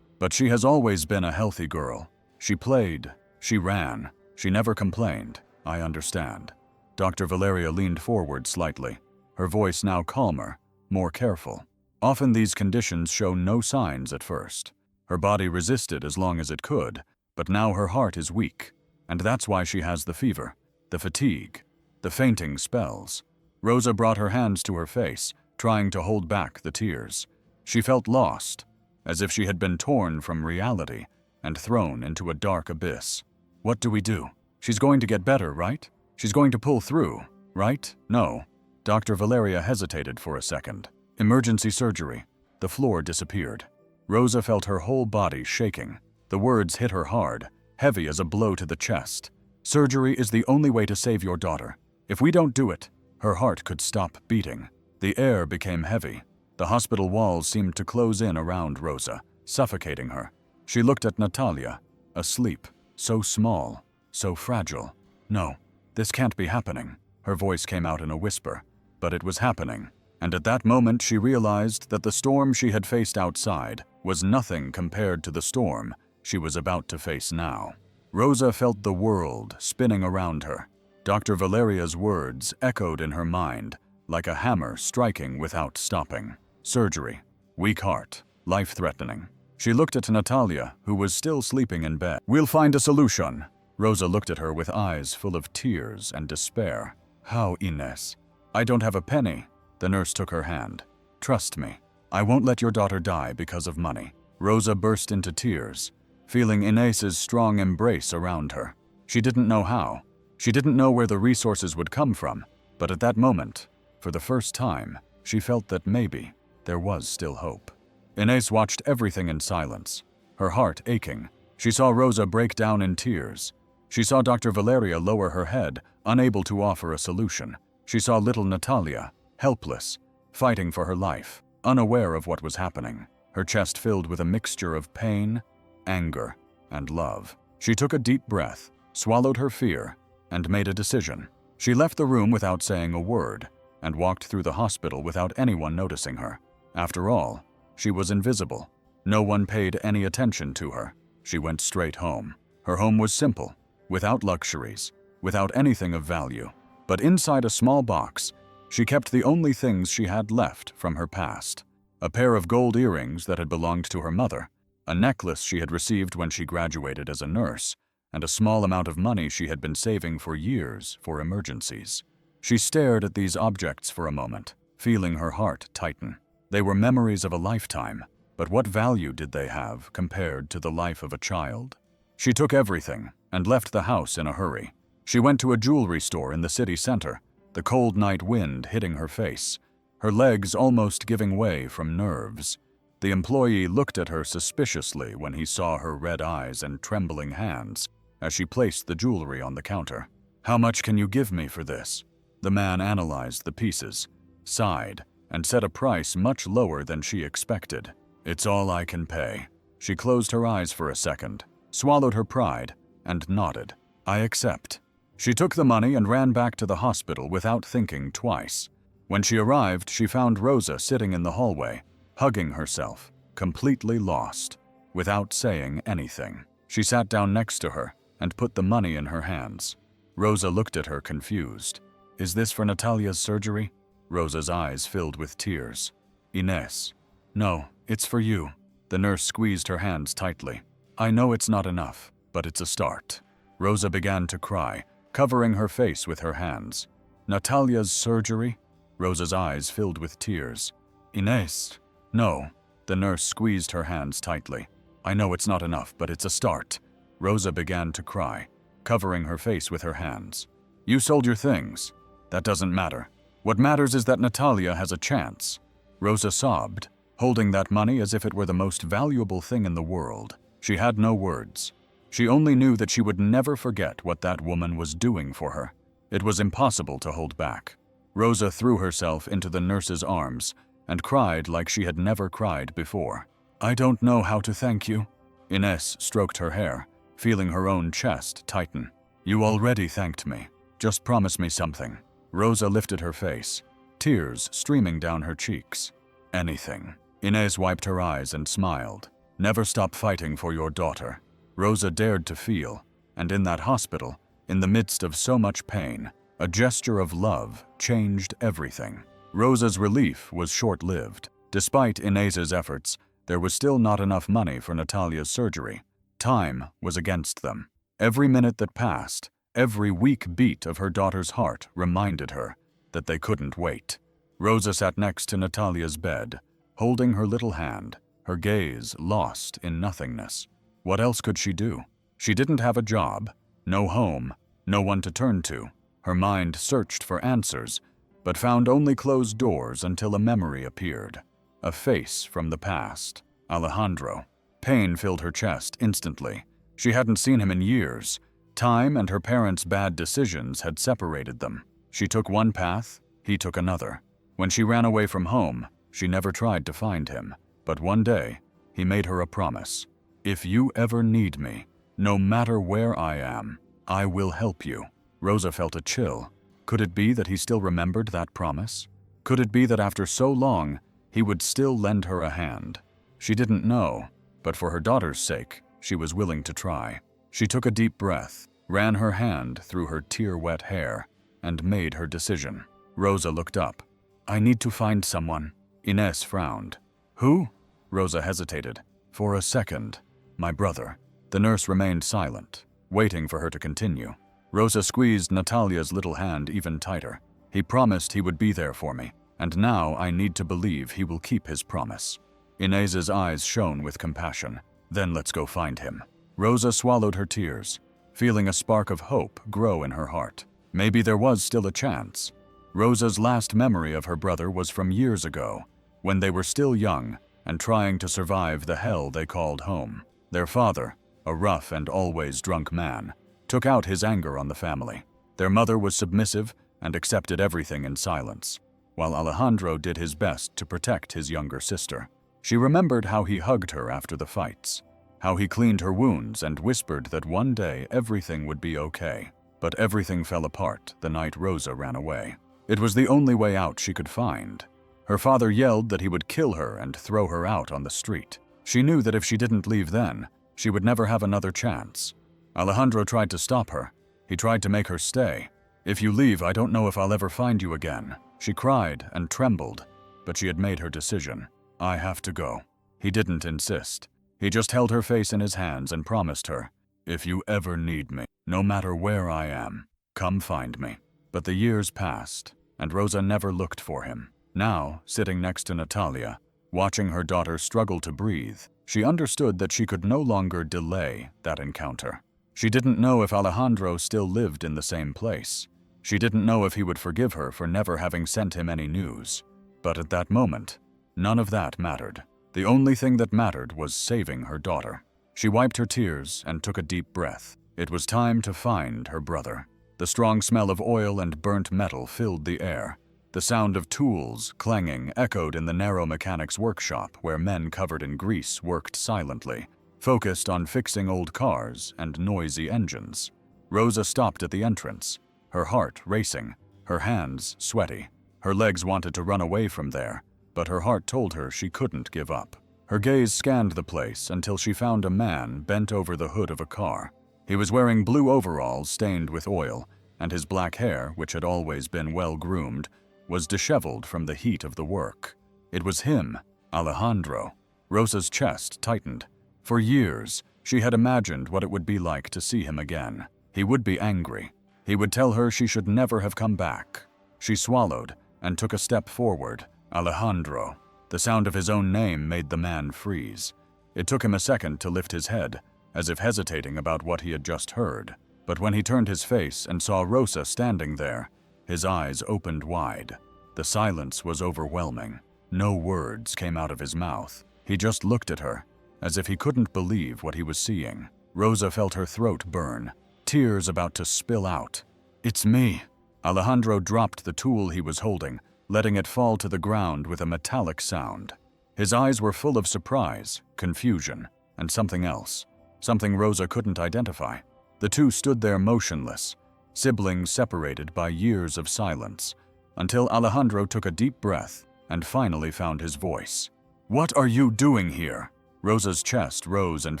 Speaker 1: But she has always been a healthy girl. She played, she ran, she never complained. "I understand." Dr. Valeria leaned forward slightly, her voice now calmer, more careful. "Often these conditions show no signs at first. Her body resisted as long as it could, but now her heart is weak, and that's why she has the fever, the fatigue, the fainting spells." Rosa brought her hands to her face, trying to hold back the tears. She felt lost, as if she had been torn from reality and thrown into a dark abyss. "What do we do? She's going to get better, right? She's going to pull through, right?" "No." Dr. Valeria hesitated for a second. "Emergency surgery." The floor disappeared. Rosa felt her whole body shaking. The words hit her hard, heavy as a blow to the chest. "Surgery is the only way to save your daughter. If we don't do it, her heart could stop beating." The air became heavy. The hospital walls seemed to close in around Rosa, suffocating her. She looked at Natalia, asleep, so small, so fragile. "No, this can't be happening." Her voice came out in a whisper, but it was happening. And at that moment she realized that the storm she had faced outside was nothing compared to the storm she was about to face now. Rosa felt the world spinning around her. Dr. Valeria's words echoed in her mind like a hammer striking without stopping. Surgery, weak heart, life-threatening. She looked at Natalia, who was still sleeping in bed. "We'll find a solution." Rosa looked at her with eyes full of tears and despair. "How, Inés?" "I don't have a penny." The nurse took her hand. "Trust me, I won't let your daughter die because of money." Rosa burst into tears, feeling Inés's strong embrace around her. She didn't know how. She didn't know where the resources would come from, but at that moment, for the first time, she felt that maybe there was still hope. Inés watched everything in silence, her heart aching. She saw Rosa break down in tears. She saw Dr. Valeria lower her head, unable to offer a solution. She saw little Natalia, helpless, fighting for her life, unaware of what was happening. her chest filled with a mixture of pain, anger, and love. She took a deep breath, swallowed her fear, and made a decision. She left the room without saying a word and walked through the hospital without anyone noticing her. After all, she was invisible. No one paid any attention to her. She went straight home. Her home was simple, without luxuries, without anything of value. But inside a small box, she kept the only things she had left from her past. A pair of gold earrings that had belonged to her mother, a necklace she had received when she graduated as a nurse, and a small amount of money she had been saving for years for emergencies. She stared at these objects for a moment, feeling her heart tighten. They were memories of a lifetime, but what value did they have compared to the life of a child? She took everything and left the house in a hurry. She went to a jewelry store in the city center, the cold night wind hitting her face, her legs almost giving way from nerves. The employee looked at her suspiciously when he saw her red eyes and trembling hands as she placed the jewelry on the counter. "How much can you give me for this?" The man analyzed the pieces, sighed, and set a price much lower than she expected. "It's all I can pay." She closed her eyes for a second, swallowed her pride, and nodded. "I accept." She took the money and ran back to the hospital without thinking twice. When she arrived, she found Rosa sitting in the hallway, hugging herself, completely lost. Without saying anything, she sat down next to her and put the money in her hands. Rosa looked at her confused. "Is this for Natalia's surgery?" Rosa's eyes filled with tears. "Ines." "No, it's for you." The nurse squeezed her hands tightly. "I know it's not enough, but it's a start." Rosa began to cry, covering her face with her hands. "Natalia's surgery?" Rosa's eyes filled with tears. "Ines." "No." The nurse squeezed her hands tightly. "I know it's not enough, but it's a start." Rosa began to cry, covering her face with her hands. "You sold your things. That doesn't matter. What matters is that Natalia has a chance." Rosa sobbed, holding that money as if it were the most valuable thing in the world. She had no words. She only knew that she would never forget what that woman was doing for her. It was impossible to hold back. Rosa threw herself into the nurse's arms and cried like she had never cried before. "I don't know how to thank you." Ines stroked her hair, feeling her own chest tighten. "You already thanked me. Just promise me something." Rosa lifted her face, tears streaming down her cheeks. "Anything." Ines wiped her eyes and smiled. "Never stop fighting for your daughter." Rosa dared to feel, and in that hospital, in the midst of so much pain, a gesture of love changed everything. Rosa's relief was short-lived. Despite Inez's efforts, there was still not enough money for Natalia's surgery. Time was against them. Every minute that passed, every weak beat of her daughter's heart reminded her that they couldn't wait. Rosa sat next to Natalia's bed, holding her little hand, her gaze lost in nothingness. What else could she do? She didn't have a job, no home, no one to turn to. Her mind searched for answers, but found only closed doors until a memory appeared. A face from the past. Alejandro. Pain filled her chest instantly. She hadn't seen him in years. Time and her parents' bad decisions had separated them. She took one path, he took another. When she ran away from home, she never tried to find him. But one day, he made her a promise. "If you ever need me, no matter where I am, I will help you." Rosa felt a chill. Could it be that he still remembered that promise? Could it be that after so long, he would still lend her a hand? She didn't know, but for her daughter's sake, she was willing to try. She took a deep breath, ran her hand through her tear-wet hair, and made her decision. Rosa looked up. "I need to find someone." Ines frowned. "Who?" Rosa hesitated. "For a second. My brother." The nurse remained silent, waiting for her to continue. Rosa squeezed Natalia's little hand even tighter. "He promised he would be there for me, and now I need to believe he will keep his promise." Inez's eyes shone with compassion. "Then let's go find him." Rosa swallowed her tears, feeling a spark of hope grow in her heart. Maybe there was still a chance. Rosa's last memory of her brother was from years ago, when they were still young and trying to survive the hell they called home. Their father, a rough and always drunk man, took out his anger on the family. Their mother was submissive and accepted everything in silence, while Alejandro did his best to protect his younger sister. She remembered how he hugged her after the fights, how he cleaned her wounds and whispered that one day everything would be okay. But everything fell apart the night Rosa ran away. It was the only way out she could find. Her father yelled that he would kill her and throw her out on the street. She knew that if she didn't leave then, she would never have another chance. Alejandro tried to stop her. He tried to make her stay. "If you leave, I don't know if I'll ever find you again." She cried and trembled, but she had made her decision. "I have to go." He didn't insist. He just held her face in his hands and promised her, "If you ever need me, no matter where I am, come find me." But the years passed, and Rosa never looked for him. Now, sitting next to Natalia, watching her daughter struggle to breathe, she understood that she could no longer delay that encounter. She didn't know if Alejandro still lived in the same place. She didn't know if he would forgive her for never having sent him any news. But at that moment, none of that mattered. The only thing that mattered was saving her daughter. She wiped her tears and took a deep breath. It was time to find her brother. The strong smell of oil and burnt metal filled the air. The sound of tools clanging echoed in the narrow mechanic's workshop where men covered in grease worked silently, focused on fixing old cars and noisy engines. Rosa stopped at the entrance, her heart racing, her hands sweaty. Her legs wanted to run away from there, but her heart told her she couldn't give up. Her gaze scanned the place until she found a man bent over the hood of a car. He was wearing blue overalls stained with oil, and his black hair, which had always been well-groomed, was disheveled from the heat of the work. It was him, Alejandro. Rosa's chest tightened. For years, she had imagined what it would be like to see him again. He would be angry. He would tell her she should never have come back. She swallowed and took a step forward. Alejandro. The sound of his own name made the man freeze. It took him a second to lift his head, as if hesitating about what he had just heard. But when he turned his face and saw Rosa standing there, his eyes opened wide. The silence was overwhelming. No words came out of his mouth. He just looked at her, as if he couldn't believe what he was seeing. Rosa felt her throat burn, tears about to spill out. "It's me." Alejandro dropped the tool he was holding, letting it fall to the ground with a metallic sound. His eyes were full of surprise, confusion, and something else, something Rosa couldn't identify. The two stood there motionless, siblings separated by years of silence, until Alejandro took a deep breath and finally found his voice. "What are you doing here?" Rosa's chest rose and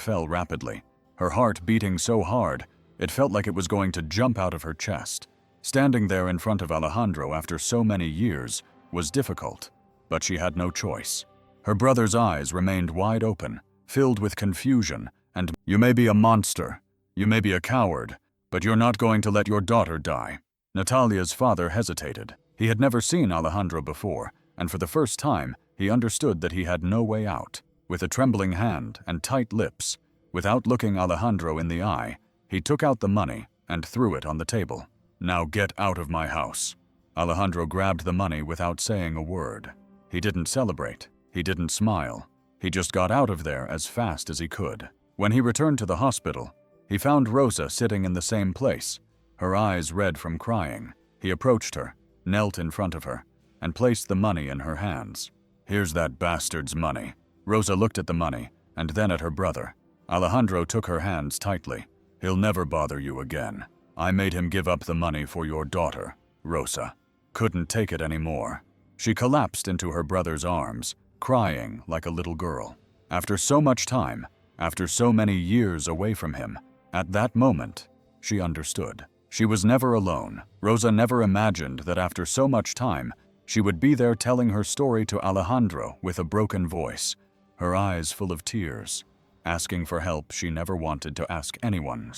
Speaker 1: fell rapidly, her heart beating so hard it felt like it was going to jump out of her chest. Standing there in front of Alejandro after so many years was difficult, but she had no choice. Her brother's eyes remained wide open, filled with confusion, and "You may be a monster, you may be a coward, but you're not going to let your daughter die." Natalia's father hesitated. He had never seen Alejandro before, and for the first time, he understood that he had no way out. With a trembling hand and tight lips, without looking Alejandro in the eye, he took out the money and threw it on the table. "Now get out of my house." Alejandro grabbed the money without saying a word. He didn't celebrate. He didn't smile. He just got out of there as fast as he could. When he returned to the hospital, he found Rosa sitting in the same place, her eyes red from crying. He approached her, knelt in front of her, and placed the money in her hands. "Here's that bastard's money." Rosa looked at the money, and then at her brother. Alejandro took her hands tightly. "He'll never bother you again. I made him give up the money for your daughter." Rosa couldn't take it anymore. She collapsed into her brother's arms, crying like a little girl. After so much time, after so many years away from him, at that moment, she understood. She was never alone. Rosa never imagined that after so much time, she would be there telling her story to Alejandro with a broken voice, her eyes full of tears, asking for help she never wanted to ask anyone.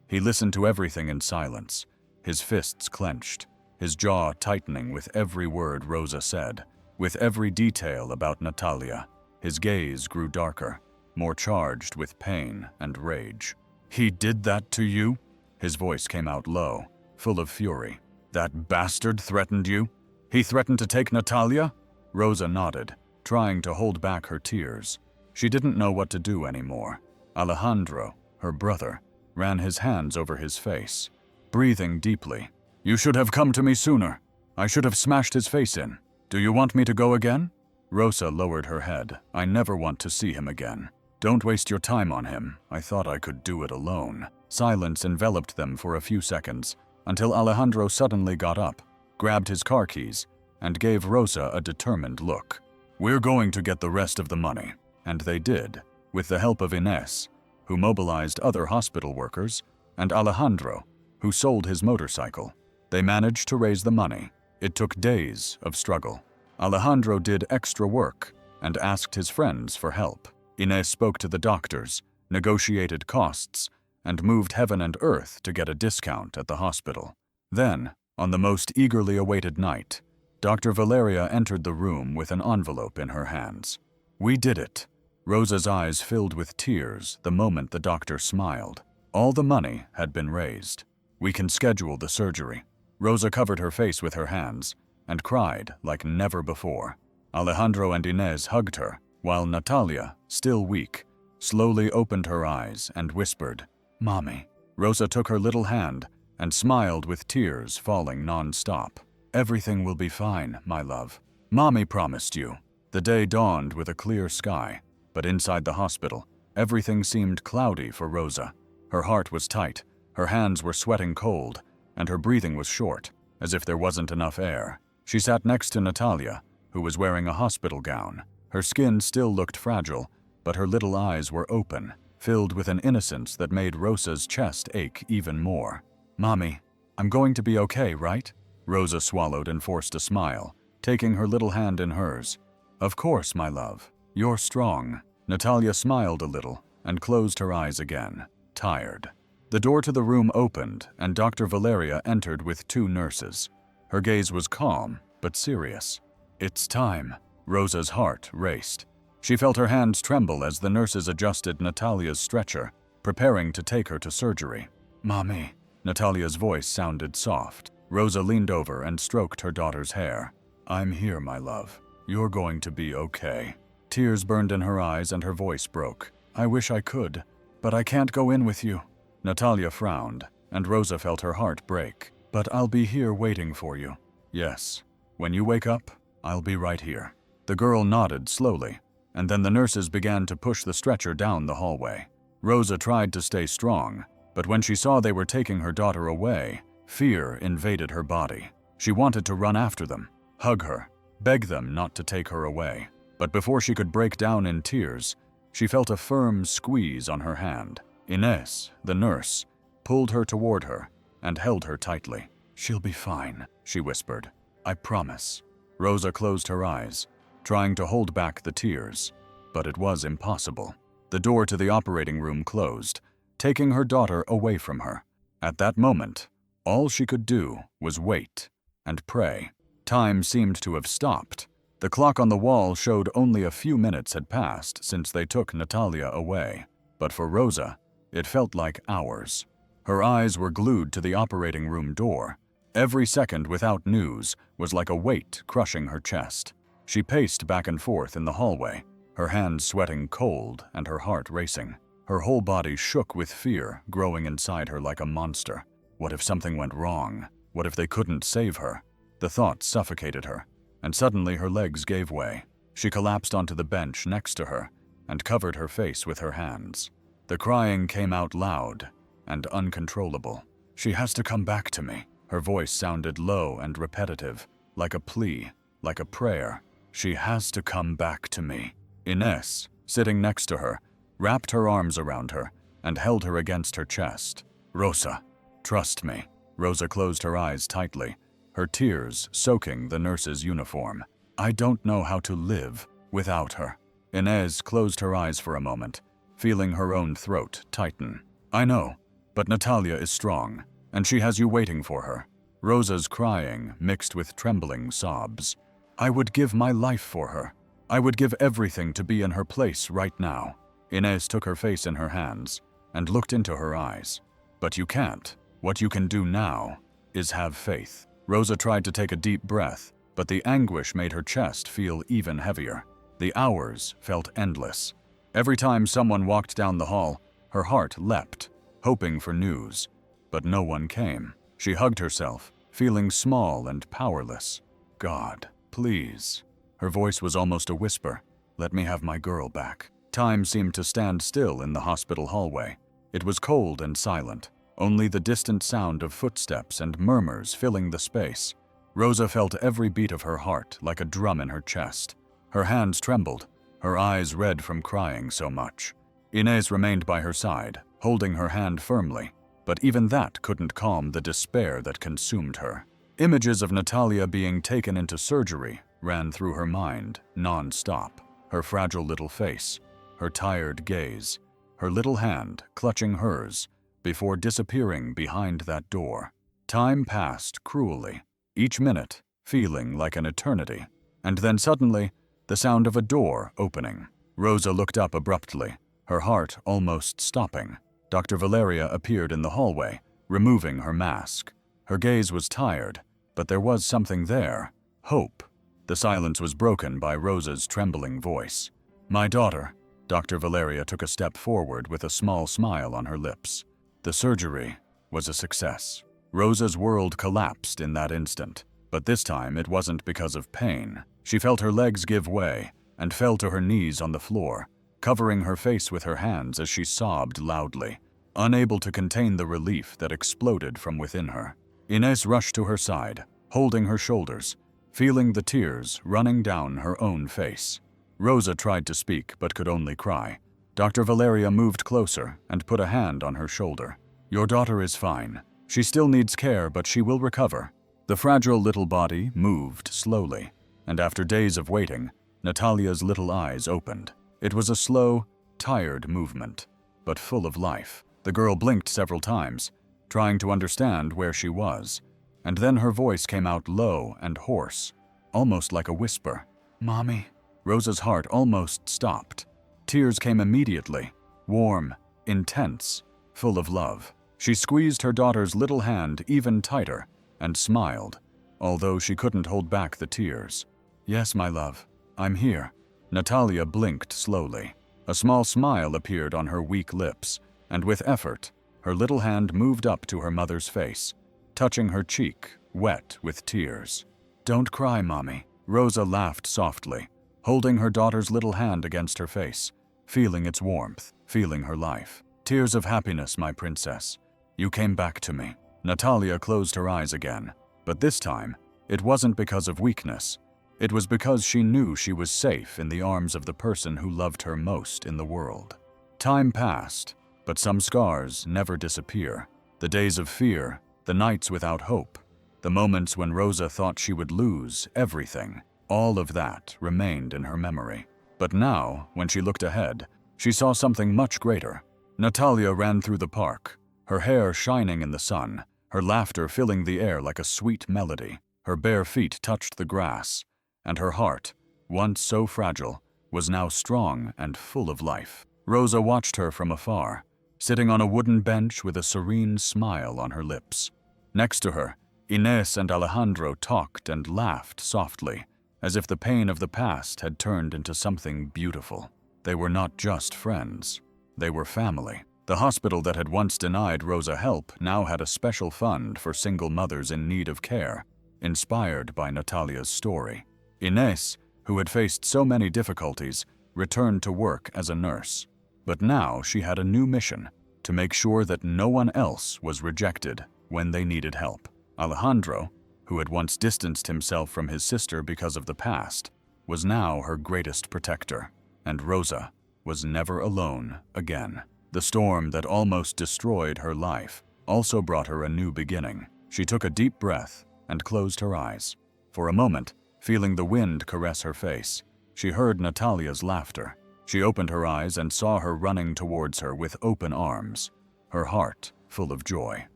Speaker 1: He listened to everything in silence, his fists clenched, his jaw tightening with every word Rosa said, with every detail about Natalia. His gaze grew darker, more charged with pain and rage. "He did that to you?" His voice came out low, full of fury. "That bastard threatened you? He threatened to take Natalia?" Rosa nodded, trying to hold back her tears. She didn't know what to do anymore. Alejandro, her brother, ran his hands over his face, breathing deeply. "You should have come to me sooner. I should have smashed his face in. Do you want me to go again?" Rosa lowered her head. I never want to see him again. Don't waste your time on him. I thought I could do it alone. Silence enveloped them for a few seconds, until Alejandro suddenly got up, grabbed his car keys, and gave Rosa a determined look. We're going to get the rest of the money. And they did, with the help of Inés, who mobilized other hospital workers, and Alejandro, who sold his motorcycle. They managed to raise the money. It took days of struggle. Alejandro did extra work and asked his friends for help. Inés spoke to the doctors, negotiated costs, and moved heaven and earth to get a discount at the hospital. Then, on the most eagerly awaited night, Dr. Valeria entered the room with an envelope in her hands. We did it. Rosa's eyes filled with tears the moment the doctor smiled. All the money had been raised. We can schedule the surgery. Rosa covered her face with her hands and cried like never before. Alejandro and Inés hugged her, while Natalia, still weak, slowly opened her eyes and whispered, "Mommy." Rosa took her little hand and smiled with tears falling non-stop. "Everything will be fine, my love. Mommy promised you." The day dawned with a clear sky, but inside the hospital, everything seemed cloudy for Rosa. Her heart was tight, her hands were sweating cold, and her breathing was short, as if there wasn't enough air. She sat next to Natalia, who was wearing a hospital gown. Her skin still looked fragile, but her little eyes were open, filled with an innocence that made Rosa's chest ache even more. "Mommy, I'm going to be okay, right?" Rosa swallowed and forced a smile, taking her little hand in hers. "Of course, my love. You're strong." Natalia smiled a little and closed her eyes again, tired. The door to the room opened, and Dr. Valeria entered with 2 nurses. Her gaze was calm, but serious. "It's time." Rosa's heart raced. She felt her hands tremble as the nurses adjusted Natalia's stretcher, preparing to take her to surgery. "Mommy." Natalia's voice sounded soft. Rosa leaned over and stroked her daughter's hair. "I'm here, my love. You're going to be okay." Tears burned in her eyes and her voice broke. "I wish I could, but I can't go in with you." Natalia frowned, and Rosa felt her heart break. "But I'll be here waiting for you." "Yes. When you wake up, I'll be right here." The girl nodded slowly, and then the nurses began to push the stretcher down the hallway. Rosa tried to stay strong, but when she saw they were taking her daughter away, fear invaded her body. She wanted to run after them, hug her, beg them not to take her away. But before she could break down in tears, she felt a firm squeeze on her hand. Inés, the nurse, pulled her toward her and held her tightly. "She'll be fine," she whispered. "I promise." Rosa closed her eyes, trying to hold back the tears, but it was impossible. The door to the operating room closed, taking her daughter away from her. At that moment, all she could do was wait and pray. Time seemed to have stopped. The clock on the wall showed only a few minutes had passed since they took Natalia away, but for Rosa, it felt like hours. Her eyes were glued to the operating room door. Every second without news was like a weight crushing her chest. She paced back and forth in the hallway, her hands sweating cold and her heart racing. Her whole body shook with fear growing inside her like a monster. What if something went wrong? What if they couldn't save her? The thought suffocated her, and suddenly her legs gave way. She collapsed onto the bench next to her and covered her face with her hands. The crying came out loud and uncontrollable. "She has to come back to me." Her voice sounded low and repetitive, like a plea, like a prayer. "She has to come back to me." Inés, sitting next to her, wrapped her arms around her and held her against her chest. "Rosa, trust me." Rosa closed her eyes tightly, her tears soaking the nurse's uniform. "I don't know how to live without her." Inés closed her eyes for a moment, feeling her own throat tighten. "I know, but Natalia is strong, and she has you waiting for her." Rosa's crying mixed with trembling sobs. "I would give my life for her. I would give everything to be in her place right now." Inés took her face in her hands and looked into her eyes. "But you can't. What you can do now is have faith." Rosa tried to take a deep breath, but the anguish made her chest feel even heavier. The hours felt endless. Every time someone walked down the hall, her heart leapt, hoping for news. But no one came. She hugged herself, feeling small and powerless. "God, please." Her voice was almost a whisper. "Let me have my girl back." Time seemed to stand still in the hospital hallway. It was cold and silent, only the distant sound of footsteps and murmurs filling the space. Rosa felt every beat of her heart like a drum in her chest. Her hands trembled, her eyes red from crying so much. Inés remained by her side, holding her hand firmly, but even that couldn't calm the despair that consumed her. Images of Natalia being taken into surgery ran through her mind non-stop. Her fragile little face, her tired gaze, her little hand clutching hers before disappearing behind that door. Time passed cruelly, each minute feeling like an eternity. And then suddenly, the sound of a door opening. Rosa looked up abruptly, her heart almost stopping. Dr. Valeria appeared in the hallway, removing her mask. Her gaze was tired, but there was something there. Hope. The silence was broken by Rosa's trembling voice. "My daughter." Dr. Valeria took a step forward with a small smile on her lips. The surgery was a success. Rosa's world collapsed in that instant, but this time it wasn't because of pain. She felt her legs give way and fell to her knees on the floor, covering her face with her hands as she sobbed loudly, unable to contain the relief that exploded from within her. Inés rushed to her side, holding her shoulders, feeling the tears running down her own face. Rosa tried to speak but could only cry. Dr. Valeria moved closer and put a hand on her shoulder. "Your daughter is fine. She still needs care, but she will recover." The fragile little body moved slowly, and after days of waiting, Natalia's little eyes opened. It was a slow, tired movement, but full of life. The girl blinked several times, trying to understand where she was, and then her voice came out low and hoarse, almost like a whisper. "Mommy." Rosa's heart almost stopped. Tears came immediately, warm, intense, full of love. She squeezed her daughter's little hand even tighter and smiled, although she couldn't hold back the tears. "Yes, my love, I'm here." Natalia blinked slowly. A small smile appeared on her weak lips, and with effort, her little hand moved up to her mother's face, touching her cheek, wet with tears. "Don't cry, Mommy." Rosa laughed softly, holding her daughter's little hand against her face, feeling its warmth, feeling her life. "Tears of happiness, my princess. You came back to me." Natalia closed her eyes again, but this time, it wasn't because of weakness. It was because she knew she was safe in the arms of the person who loved her most in the world. Time passed, but some scars never disappear. The days of fear, the nights without hope, the moments when Rosa thought she would lose everything, all of that remained in her memory. But now, when she looked ahead, she saw something much greater. Natalia ran through the park, her hair shining in the sun, her laughter filling the air like a sweet melody. Her bare feet touched the grass, and her heart, once so fragile, was now strong and full of life. Rosa watched her from afar, sitting on a wooden bench with a serene smile on her lips. Next to her, Inés and Alejandro talked and laughed softly, as if the pain of the past had turned into something beautiful. They were not just friends. They were family. The hospital that had once denied Rosa help now had a special fund for single mothers in need of care, inspired by Natalia's story. Inés, who had faced so many difficulties, returned to work as a nurse. But now she had a new mission, to make sure that no one else was rejected when they needed help. Alejandro, who had once distanced himself from his sister because of the past, was now her greatest protector, and Rosa was never alone again. The storm that almost destroyed her life also brought her a new beginning. She took a deep breath and closed her eyes. For a moment, feeling the wind caress her face, she heard Natalia's laughter. She opened her eyes and saw her running towards her with open arms, her heart full of joy.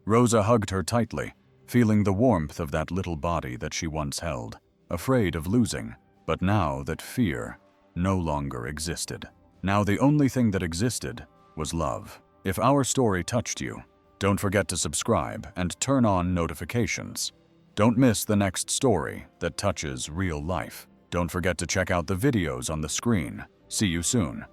Speaker 1: Rosa hugged her tightly, feeling the warmth of that little body that she once held, afraid of losing, but now that fear no longer existed. Now the only thing that existed was love. If our story touched you, don't forget to subscribe and turn on notifications. Don't miss the next story that touches real life. Don't forget to check out the videos on the screen. See you soon.